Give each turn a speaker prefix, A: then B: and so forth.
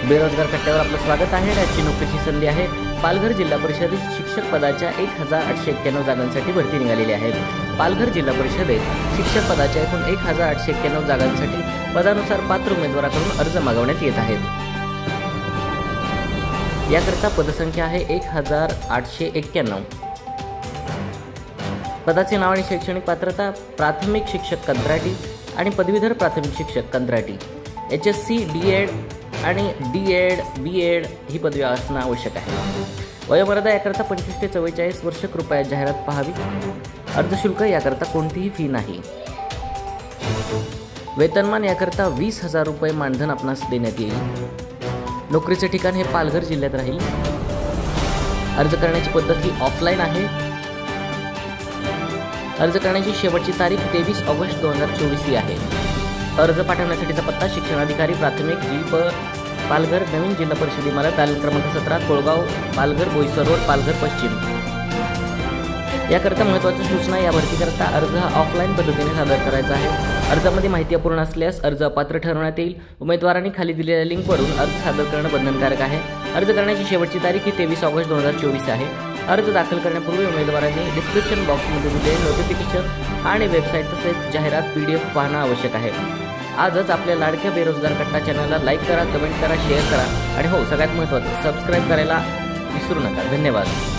A: बेरोजगार कट्ट्यावर आपलं स्वागत आहे। आजची नोकरीची संधी आहे। पालघर जिल्हा परिषदेत शिक्षक पदाच्या 1891 जागांसाठी भरती निघालेली आहे। पालघर जिल्हा परिषदेत शिक्षक पदाच्या एकूण 1891 जागांसाठी पदानुसार पात्र उमेदवाराकडून अर्ज मागवण्यात येत आहेत। याकरता पदसंख्या आहे 1891। पदाचे नाव आणि शैक्षणिक पात्रता प्राथमिक शिक्षक कंत्राटी आणि पदवीधर प्राथमिक शिक्षक कंत्राटी, HSC, D.Ed आणि D.Ed, B.Ed ही पदवी असणं आवश्यक आहे। वयोमर्यादा याकरता 25 ते 44 वर्ष, कृपया जाहिरात पाहावी। अर्ज शुल्क याकरता कोणतीही फी नाही। वेतनमान याकरता 20,000 रुपये मानधन आपणास देण्यात येईल। नोकरीचे ठिकाण हे पालघर जिल्ह्यात राहील। अर्ज करण्याची पद्धत ही ऑफलाईन आहे। अर्ज करण्याची शेवटची तारीख 23 ऑगस्ट 2024 ही आहे। अर्ज पाठवण्यासाठीचा पत्ता शिक्षणाधिकारी प्राथमिक जी.प. पालघर, नवीन जिल्हा परिषद इमारत, दालन क्रमांक 17, कोळगाव, पालघर, बोईसर रोड, पालघर पश्चिम। याकरता महत्त्वाची सूचना, या भरतीकरता अर्ज हा ऑफलाईन पद्धतीने सादर करायचा आहे। अर्जामध्ये माहिती अपूर्ण असल्यास अर्ज अपात्र ठरवण्यात येईल। उमेदवारांनी खाली दिलेल्या लिंकवरून अर्ज सादर करणं बंधनकारक आहे। अर्ज करण्याची शेवटची तारीख ही 23 ऑगस्ट 2024 आहे। अर्ज दाखल करण्यापूर्वी उमेदवारांनी डिस्क्रिप्शन बॉक्समध्ये दिलेले नोटिफिकेशन आणि वेबसाईट तसेच जाहिरात PDF पाहणं आवश्यक आहे। आजच आपल्या लाडक्या बेरोजगार कट्टा चॅनलला लाईक करा, कमेंट करा, शेअर करा आणि हो, सगळ्यात महत्त्वाचं सबस्क्राईब करायला विसरू नका। धन्यवाद।